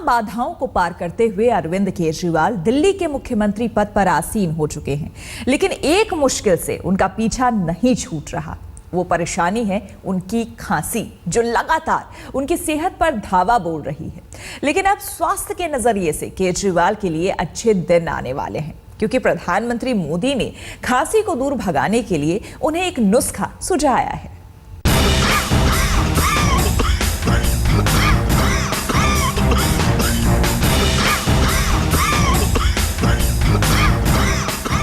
बाधाओं को पार करते हुए अरविंद केजरीवाल दिल्ली के मुख्यमंत्री पद पर आसीन हो चुके हैं, लेकिन एक मुश्किल से उनका पीछा नहीं छूट रहा। वो परेशानी है उनकी खांसी, जो लगातार उनकी सेहत पर धावा बोल रही है। लेकिन अब स्वास्थ्य के नजरिए से केजरीवाल के लिए अच्छे दिन आने वाले हैं, क्योंकि प्रधानमंत्री मोदी ने खांसी को दूर भगाने के लिए उन्हें एक नुस्खा सुझाया है।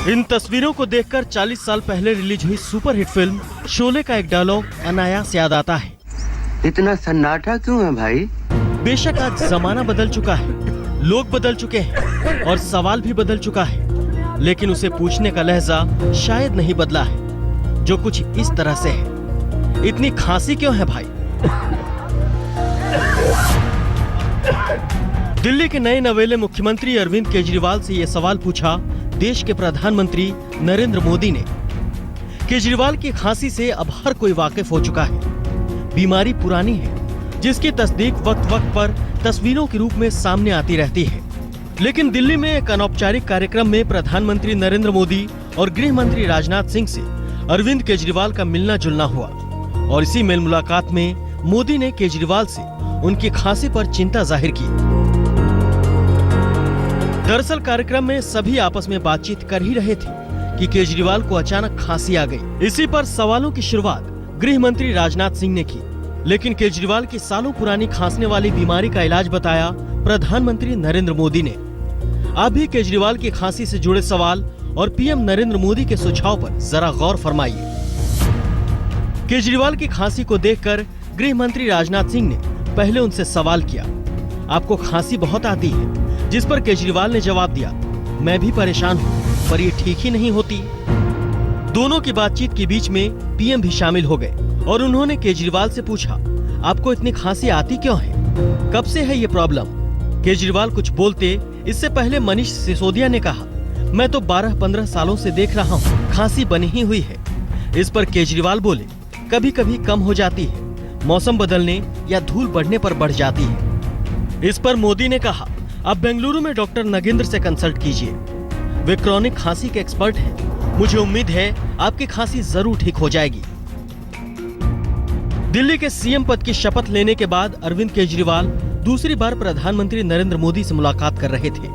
इन तस्वीरों को देखकर 40 साल पहले रिलीज हुई सुपरहिट फिल्म शोले का एक डायलॉग अनायास याद आता है। इतना सन्नाटा क्यों है भाई? बेशक आज जमाना बदल चुका है, लोग बदल चुके हैं और सवाल भी बदल चुका है, लेकिन उसे पूछने का लहजा शायद नहीं बदला है, जो कुछ इस तरह से है। इतनी खांसी क्यों है भाई? दिल्ली के नए नवेले मुख्यमंत्री अरविंद केजरीवाल से ये सवाल पूछा देश के प्रधानमंत्री नरेंद्र मोदी ने। केजरीवाल की खांसी से अब हर कोई वाकिफ हो चुका है। बीमारी पुरानी है, जिसकी तस्दीक वक्त वक्त पर तस्वीरों के रूप में सामने आती रहती है। लेकिन दिल्ली में एक अनौपचारिक कार्यक्रम में प्रधानमंत्री नरेंद्र मोदी और गृह मंत्री राजनाथ सिंह से अरविंद केजरीवाल का मिलना जुलना हुआ और इसी मेल मुलाकात में मोदी ने केजरीवाल से उनकी खांसी पर चिंता जाहिर की। दरअसल कार्यक्रम में सभी आपस में बातचीत कर ही रहे थे कि केजरीवाल को अचानक खांसी आ गई। इसी पर सवालों की शुरुआत गृह मंत्री राजनाथ सिंह ने की, लेकिन केजरीवाल की सालों पुरानी खांसने वाली बीमारी का इलाज बताया प्रधानमंत्री नरेंद्र मोदी ने। आप भी केजरीवाल की खांसी से जुड़े सवाल और पीएम नरेंद्र मोदी के सुझाव पर जरा गौर फरमाइए। केजरीवाल की खांसी को देखकर गृह मंत्री राजनाथ सिंह ने पहले उनसे सवाल किया, आपको खांसी बहुत आती है? जिस पर केजरीवाल ने जवाब दिया, मैं भी परेशान हूँ, पर ये ठीक ही नहीं होती। दोनों की बातचीत के बीच में पीएम भी शामिल हो गए और उन्होंने केजरीवाल से पूछा, आपको इतनी खांसी आती क्यों है? कब से है ये प्रॉब्लम? केजरीवाल कुछ बोलते इससे पहले मनीष सिसोदिया ने कहा, मैं तो 12-15 सालों से देख रहा हूँ, खांसी बनी ही हुई है। इस पर केजरीवाल बोले, कभी कभी कम हो जाती है, मौसम बदलने या धूल बढ़ने पर बढ़ जाती है। इस पर मोदी ने कहा, आप बेंगलुरु में डॉक्टर नागेंद्र से कंसल्ट कीजिए, वे क्रॉनिक खांसी के एक्सपर्ट हैं। मुझे उम्मीद है आपकी खांसी जरूर ठीक हो जाएगी। दिल्ली के सीएम पद की शपथ लेने के बाद अरविंद केजरीवाल दूसरी बार प्रधानमंत्री नरेंद्र मोदी से मुलाकात कर रहे थे।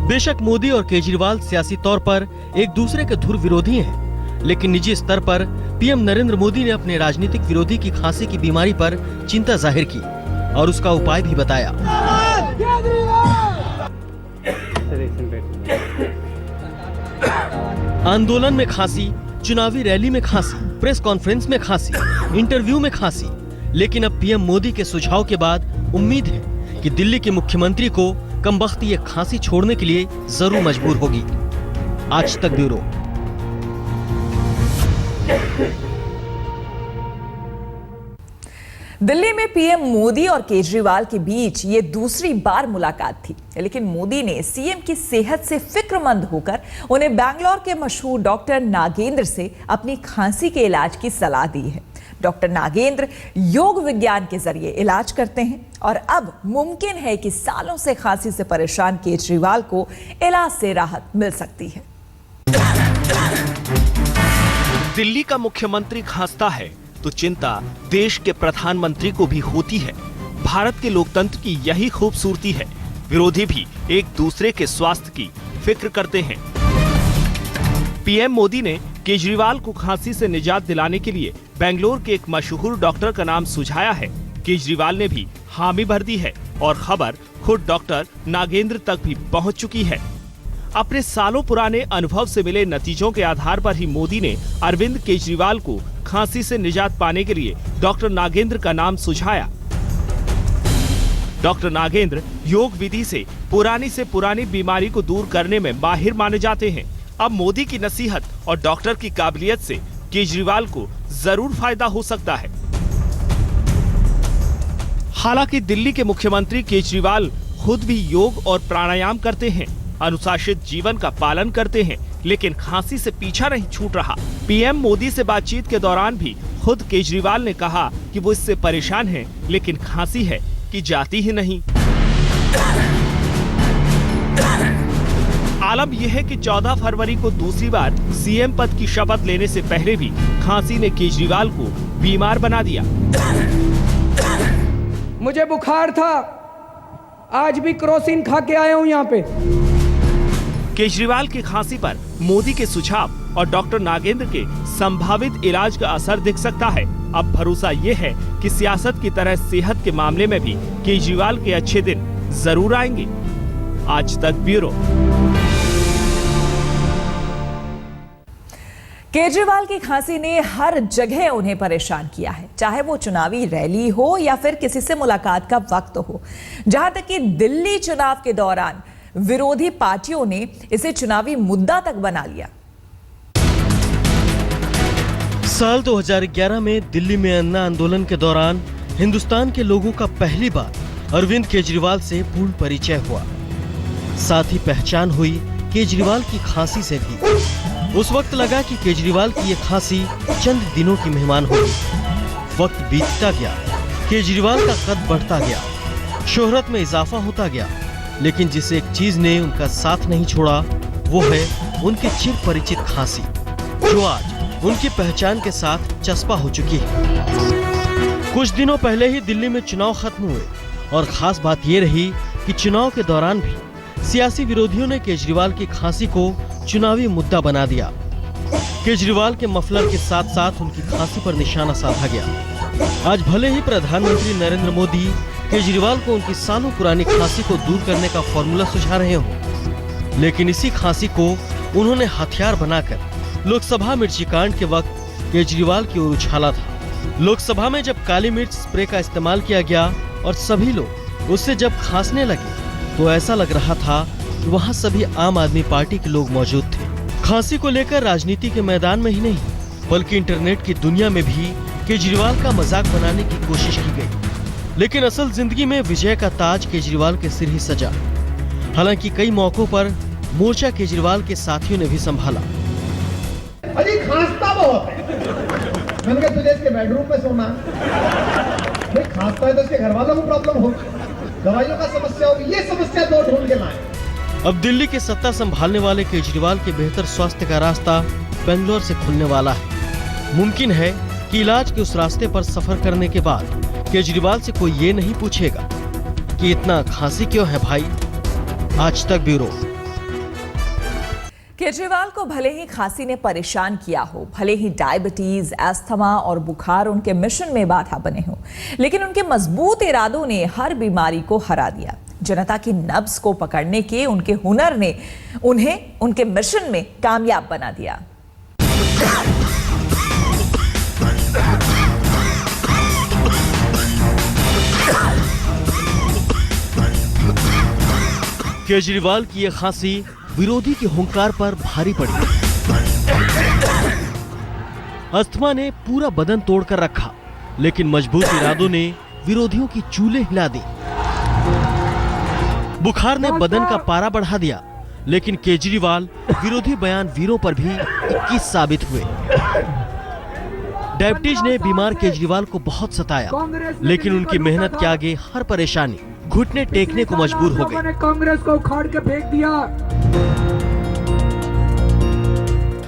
बेशक मोदी और केजरीवाल सियासी तौर पर एक दूसरे के धुर विरोधी हैं, लेकिन निजी स्तर पर पीएम नरेंद्र मोदी ने अपने राजनीतिक विरोधी की खांसी की बीमारी पर चिंता जाहिर की और उसका उपाय भी बताया। आंदोलन में खांसी, चुनावी रैली में खांसी, प्रेस कॉन्फ्रेंस में खांसी, इंटरव्यू में खांसी, लेकिन अब पीएम मोदी के सुझाव के बाद उम्मीद है कि दिल्ली के मुख्यमंत्री को कमबख्ती ये खांसी छोड़ने के लिए जरूर मजबूर होगी। आज तक ब्यूरो। दिल्ली में पीएम मोदी और केजरीवाल के बीच ये दूसरी बार मुलाकात थी, लेकिन मोदी ने सीएम की सेहत से फिक्रमंद होकर उन्हें बैंगलोर के मशहूर डॉक्टर नागेंद्र से अपनी खांसी के इलाज की सलाह दी है। डॉक्टर नागेंद्र योग विज्ञान के जरिए इलाज करते हैं और अब मुमकिन है कि सालों से खांसी से परेशान केजरीवाल को इलाज से राहत मिल सकती है। दिल्ली का मुख्यमंत्री खांसता है तो चिंता देश के प्रधानमंत्री को भी होती है। भारत के लोकतंत्र की यही खूबसूरती है, विरोधी भी एक दूसरे के स्वास्थ्य की फिक्र करते हैं। पीएम मोदी ने केजरीवाल को खांसी से निजात दिलाने के लिए बेंगलोर के एक मशहूर डॉक्टर का नाम सुझाया है। केजरीवाल ने भी हामी भर दी है और खबर खुद डॉक्टर नागेंद्र तक भी पहुंच चुकी है। अपने सालों पुराने अनुभव से मिले नतीजों के आधार पर ही मोदी ने अरविंद केजरीवाल को खांसी से निजात पाने के लिए डॉक्टर नागेंद्र का नाम सुझाया। डॉक्टर नागेंद्र योग विधि से पुरानी बीमारी को दूर करने में माहिर माने जाते हैं। अब मोदी की नसीहत और डॉक्टर की काबिलियत से केजरीवाल को जरूर फायदा हो सकता है। हालांकि दिल्ली के मुख्यमंत्री केजरीवाल खुद भी योग और प्राणायाम करते हैं, अनुशासित जीवन का पालन करते हैं, लेकिन खांसी से पीछा नहीं छूट रहा। पीएम मोदी से बातचीत के दौरान भी खुद केजरीवाल ने कहा कि वो इससे परेशान हैं, लेकिन खांसी है कि जाती ही नहीं। आलम यह है कि 14 फरवरी को दूसरी बार सीएम पद की शपथ लेने से पहले भी खांसी ने केजरीवाल को बीमार बना दिया। मुझे बुखार था, आज भी क्रोसिन खा के आया हूँ यहाँ पे। केजरीवाल की खांसी पर मोदी के सुझाव और डॉक्टर नागेंद्र के संभावित इलाज का असर दिख सकता है। अब भरोसा ये है कि सियासत की तरह सेहत के मामले में भी केजरीवाल के अच्छे दिन जरूर आएंगे। आज तक ब्यूरो। केजरीवाल की खांसी ने हर जगह उन्हें परेशान किया है, चाहे वो चुनावी रैली हो या फिर किसी से मुलाकात का वक्त हो। जहां तक कि दिल्ली चुनाव के दौरान विरोधी पार्टियों ने इसे चुनावी मुद्दा तक बना लिया। साल 2011 में दिल्ली में अन्ना आंदोलन के दौरान हिंदुस्तान के लोगों का पहली बार अरविंद केजरीवाल से पूर्ण परिचय हुआ। साथ ही पहचान हुई केजरीवाल की खांसी से भी। उस वक्त लगा कि केजरीवाल की ये खांसी चंद दिनों की मेहमान होगी। वक्त बीतता गया, केजरीवाल का कद बढ़ता गया, शोहरत में इजाफा होता गया, लेकिन जिस एक चीज ने उनका साथ नहीं छोड़ा वो है उनकी चिर परिचित खांसी, जो आज उनकी पहचान के साथ चस्पा हो चुकी है। कुछ दिनों पहले ही दिल्ली में चुनाव खत्म हुए और खास बात ये रही कि चुनाव के दौरान भी सियासी विरोधियों ने केजरीवाल की खांसी को चुनावी मुद्दा बना दिया। केजरीवाल के मफलर के साथ साथ उनकी खांसी पर निशाना साधा गया। आज भले ही प्रधानमंत्री नरेंद्र मोदी केजरीवाल को उनकी सालों पुरानी खांसी को दूर करने का फॉर्मूला सुझा रहे हों, लेकिन इसी खांसी को उन्होंने हथियार बनाकर लोकसभा मिर्ची कांड के वक्त केजरीवाल की ओर उछाला था। लोकसभा में जब काली मिर्च स्प्रे का इस्तेमाल किया गया और सभी लोग उससे जब खांसने लगे तो ऐसा लग रहा था कि वहां सभी आम आदमी पार्टी के लोग मौजूद थे। खांसी को लेकर राजनीति के मैदान में ही नहीं बल्कि इंटरनेट की दुनिया में भी केजरीवाल का मजाक बनाने की कोशिश की गई। लेकिन असल जिंदगी में विजय का ताज केजरीवाल के सिर ही सजा। हालांकि कई मौकों पर मोर्चा केजरीवाल के साथियों ने भी संभाला। अजी खांसता बहुत है, मैंने कहा तुझे इसके बेडरूम में सोना। भाई खांसता है तो इसके घर वालों को प्रॉब्लम होगी, दवाइयों का समस्या होगी, ये समस्या दो ढूंढ के लाए। अब दिल्ली के सत्ता संभालने वाले केजरीवाल के बेहतर स्वास्थ्य का रास्ता बेंगलोर से खुलने वाला है। मुमकिन है कि इलाज के उस रास्ते पर सफर करने के बाद केजरीवाल से कोई ये नहीं पूछेगा कि इतना खांसी क्यों है भाई। आज तक ब्यूरो। केजरीवाल को भले ही खांसी ने परेशान किया हो, भले ही डायबिटीज, अस्थमा और बुखार उनके मिशन में बाधा बने हो, लेकिन उनके मजबूत इरादों ने हर बीमारी को हरा दिया। जनता की नब्ज को पकड़ने के उनके हुनर ने उन्हें उनके मिशन में कामयाब बना दिया। केजरीवाल की यह खांसी विरोधी की हुंकार पर भारी पड़ी। अस्थमा ने पूरा बदन तोड़कर रखा, लेकिन मजबूत इरादों ने विरोधियों की चूल्हे हिला दी। बुखार ने बदन का पारा बढ़ा दिया, लेकिन केजरीवाल विरोधी बयान वीरों पर भी 21 साबित हुए। डायबिटीज ने बीमार केजरीवाल को बहुत सताया, लेकिन उनकी मेहनत के आगे हर परेशानी घुटने टेकने को मजबूर हो गए। कांग्रेस को उखाड़ के फेंक दिया।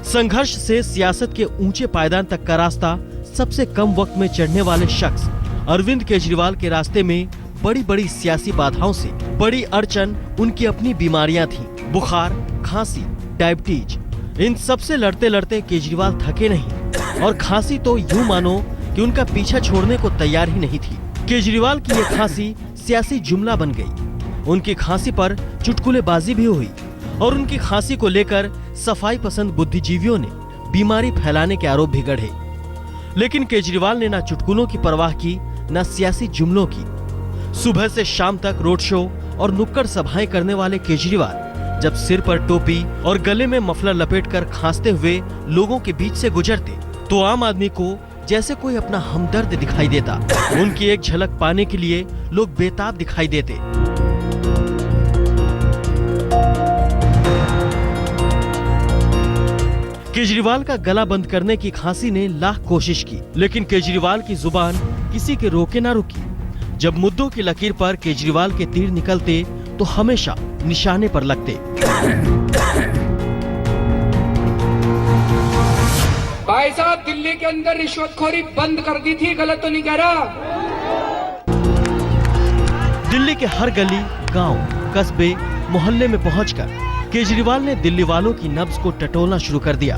संघर्ष से सियासत के ऊंचे पायदान तक का रास्ता सबसे कम वक्त में चढ़ने वाले शख्स अरविंद केजरीवाल के रास्ते में बड़ी बड़ी सियासी बाधाओं से बड़ी अड़चन उनकी अपनी बीमारियां थीं। बुखार, खांसी, डायबिटीज, इन सब से लड़ते लड़ते केजरीवाल थके नहीं और खांसी तो यूं मानो कि उनका पीछा छोड़ने को तैयार ही नहीं थी। केजरीवाल की यह खांसी सियासी जुमला बन गई। उनकी खांसी पर चुटकुलेबाजी भी हुई और उनकी खांसी को लेकर सफाई पसंद बुद्धिजीवियों ने बीमारी फैलाने के आरोप भी गढ़े। लेकिन केजरीवाल ने ना चुटकुलों की परवाह की, ना सियासी जुमलों की। सुबह से शाम तक रोड शो और नुक्कड़ सभाएं करने वाले केजरीवाल जब सिर पर टोपी और गले में मफलर लपेटकर खांसते हुए लोगों के बीच से गुजरते तो आम आदमी को जैसे कोई अपना हमदर्द दिखाई देता। उनकी एक झलक पाने के लिए लोग बेताब दिखाई देते। केजरीवाल का गला बंद करने की खांसी ने लाख कोशिश की, लेकिन केजरीवाल की जुबान किसी के रोके ना रुकी। जब मुद्दों की लकीर पर केजरीवाल के तीर निकलते तो हमेशा निशाने पर लगते। भाई साहब दिल्ली के अंदर रिश्वतखोरी बंद कर दी थी, गलत तो नहीं कह रहा। दिल्ली के हर गली, गांव, कस्बे, मोहल्ले में पहुंचकर केजरीवाल ने दिल्ली वालों की नब्ज को टटोलना शुरू कर दिया।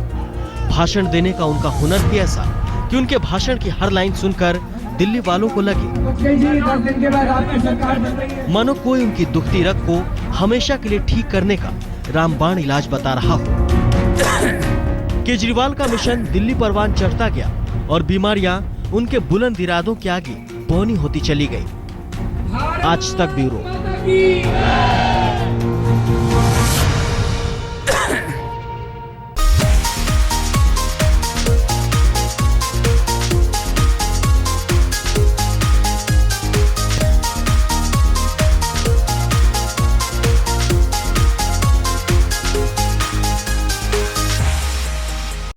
भाषण देने का उनका हुनर भी ऐसा कि उनके भाषण की हर लाइन सुनकर दिल्ली वालों को लगे 10 दिन के बाद आपकी सरकार बन रही है। मानो कोई उनकी दुखती रग को हमेशा के लिए ठीक करने का रामबाण इलाज बता रहा हो। केजरीवाल का मिशन दिल्ली परवान चढ़ता गया और बीमारियां उनके बुलंद इरादों के आगे बौनी होती चली गई। आज तक ब्यूरो।